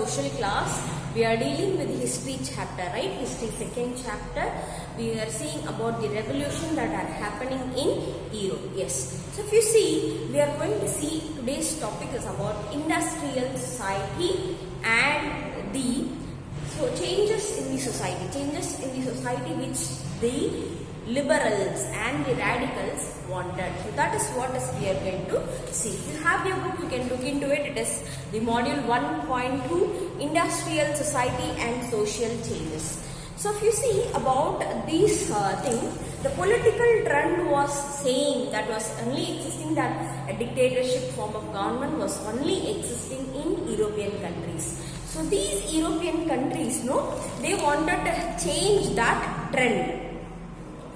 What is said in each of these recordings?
social class. We are dealing with history chapter, right? History second chapter. We are seeing about the revolution that are happening in Europe. Yes. So if you see, we are going to see today's topic is about industrial society and the changes in the society which the liberals and the radicals wanted. So that is what we are going to see. If you have your book, you can look into it. It is the module 1.2, Industrial Society and Social Changes. So if you see about these things, the political trend was saying that was only existing that a dictatorship form of government was only existing in European countries. So these European countries, they wanted to change that trend.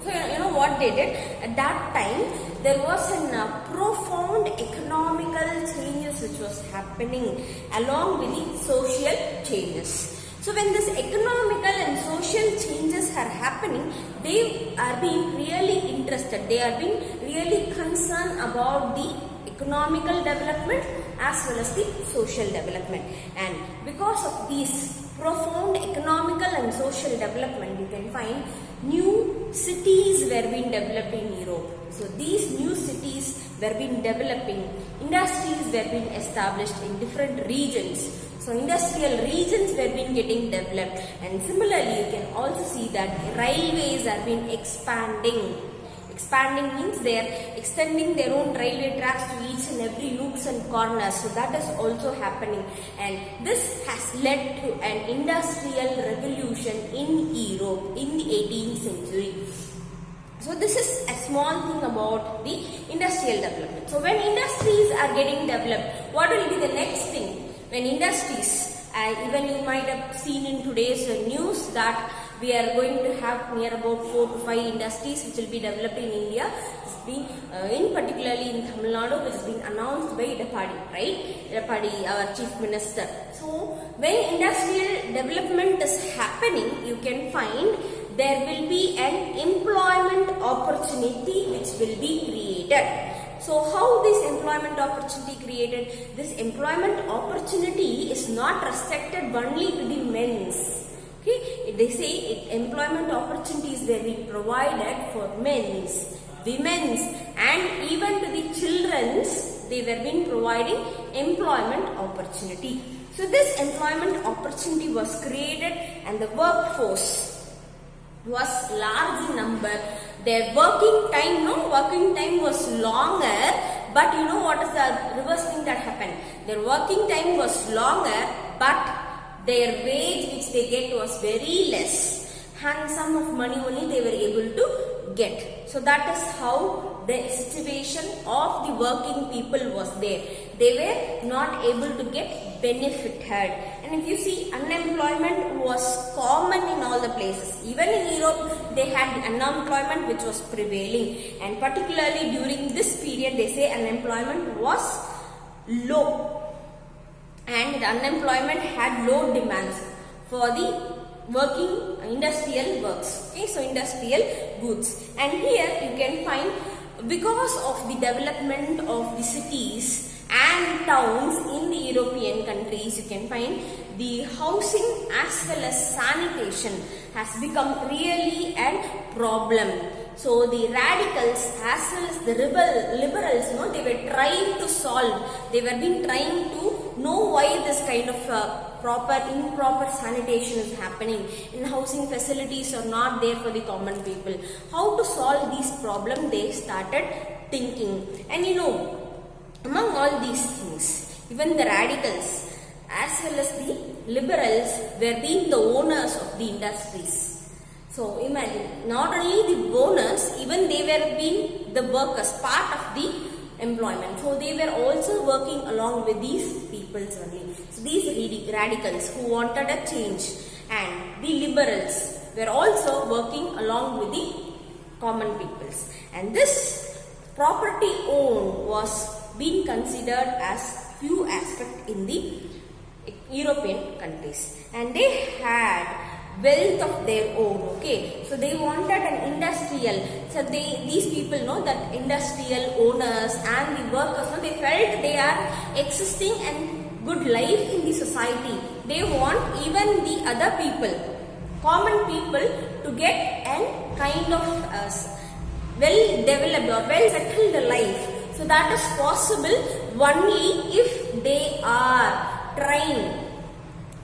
So you know what they did? At that time, there was a profound economical changes which was happening along with the social changes. So when this economical and social changes are happening, they are being really interested. They are being really concerned about the economical development as well as the social development. And because of these profound economical and social development, you can find new cities were being developed in Europe. So these new cities were being developing, industries were being established in different regions. So industrial regions were being getting developed, and similarly you can also see that railways are being expanding. Expanding means they are extending their own railway tracks to each and every nooks and corners. So that is also happening, and this has led to an industrial revolution in Europe in the 18th century. So this is a small thing about the industrial development. So when industries are getting developed, what will be the next thing? When industries, even you might have seen in today's news that we are going to have near about 4 to 5 industries which will be developed in India. It's been, in particularly in Tamil Nadu, which has been announced by Edappadi, right? Edappadi, our chief minister. So when industrial development is happening, you can find there will be an employment opportunity which will be created. So how this employment opportunity created? This employment opportunity is not restricted only to the men's. Okay, they say employment opportunities will be provided for men's, women's, and even to the children's. They were being providing employment opportunity. So this employment opportunity was created, and the workforce was large in number. Their working time was longer, but you know what is the reverse thing that happened? Their working time was longer, but their wage which they get was very less. And sum of money only they were able to get. So that is how the situation of the working people was there. They were not able to get benefited. And if you see, unemployment was common in all the places. Even in Europe, they had unemployment which was prevailing. And particularly during this period, they say unemployment was low. And the unemployment had low demands for the working industrial works. Okay, so industrial goods. And here you can find, because of the development of the cities and towns in the European countries, you can find the housing as well as sanitation has become really a problem. So the radicals as well as the liberals, they were trying to solve. They were been trying to know why this kind of improper sanitation is happening, and housing facilities are not there for the common people. How to solve these problems? They started thinking, and among all these things, even the radicals as well as the liberals were being the owners of the industries. So imagine, not only the owners, even they were being the workers, part of the employment. So they were also working along with these peoples only. So these radicals who wanted a change, and the liberals were also working along with the common peoples. And this property owned was being considered as few aspects in the European countries, and they had wealth of their own. Okay, so they wanted an industrial. So these people know that industrial owners and the workers, they felt they are existing and good life in the society, they want even the other people, common people, to get an kind of well developed or well settled life. So that is possible only if they are trained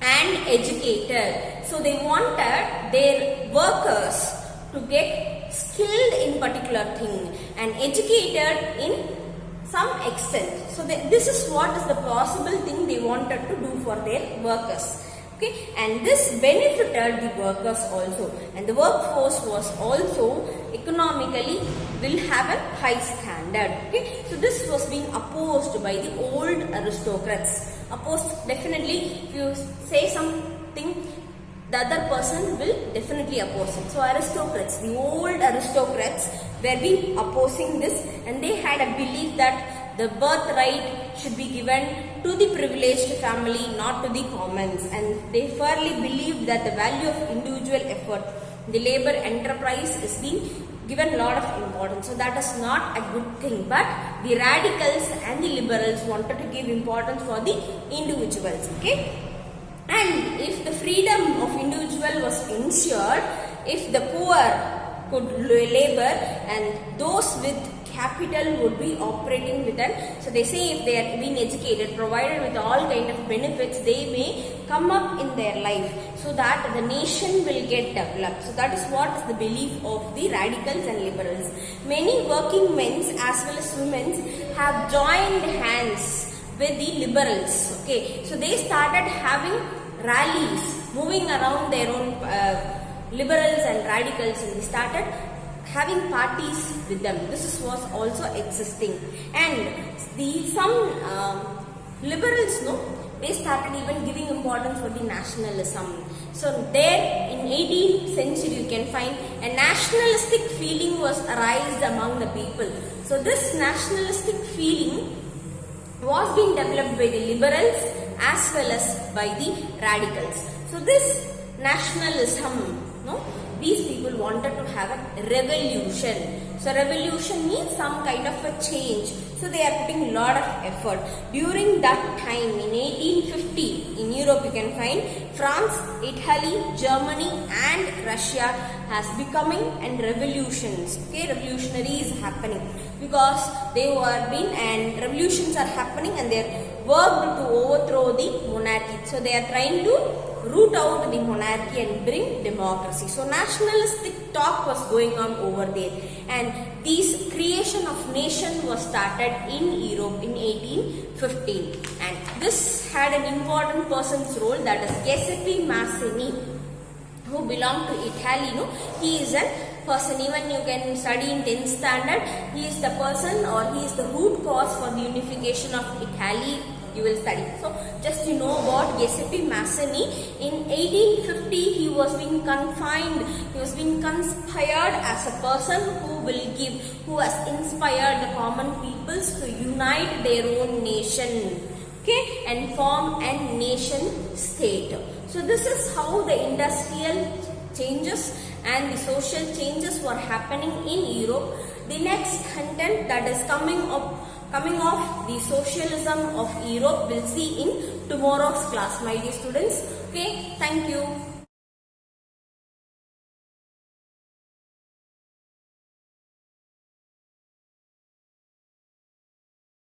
and educated. So they wanted their workers to get skilled in particular thing and educated in some extent. So this is what is the possible thing they wanted to do for their workers. Okay, and this benefited the workers also, and the workforce was also economically will have a high standard. Okay, so this was being opposed by the old aristocrats. Opposed, definitely, if you say something, the other person will definitely oppose it. So aristocrats, the old aristocrats were being opposing this, and they had a belief that the birthright should be given to the privileged family, not to the commons, and they firmly believed that the value of individual effort, the labor enterprise, is being given a lot of importance. So that is not a good thing, but the radicals and the liberals wanted to give importance for the individuals. Okay, and if the freedom of individual was ensured, if the poor could labor and those with capital would be operating with them. So they say if they are being educated, provided with all kind of benefits, they may come up in their life so that the nation will get developed. So that is what is the belief of the radicals and liberals. Many working men as well as women have joined hands with the liberals. Okay, so they started having rallies, moving around their own liberals and radicals, and they started having parties with them. This was also existing, and some liberals, they started even giving importance for the nationalism. So there in 18th century you can find a nationalistic feeling was arised among the people. So this nationalistic feeling was being developed by the liberals as well as by the radicals. So this nationalism, these people wanted to have a revolution. So revolution means some kind of a change. So they are putting a lot of effort. During that time in 1850 in Europe you can find France, Italy, Germany and Russia has becoming and revolutions. Okay, revolutionary is happening because they were being and revolutions are happening and they are worked to overthrow the monarchy. So they are trying to root out the monarchy and bring democracy. So nationalistic talk was going on over there, and this creation of nation was started in Europe in 1815, and this had an important person's role, that is Giuseppe-Mazzini, who belonged to Italy. He is a person, even you can study in 10th standard, he is the person or he is the root cause for the unification of Italy. You will study. So just you know about Giuseppe-Mazzini. In 1850 he was being confined, he was being conspired as a person who has inspired the common peoples to unite their own nation, okay, and form a nation state. So this is how the industrial changes and the social changes were happening in Europe. The next content that is coming off the socialism of Europe, we'll see in tomorrow's class, my dear students. Okay, thank you.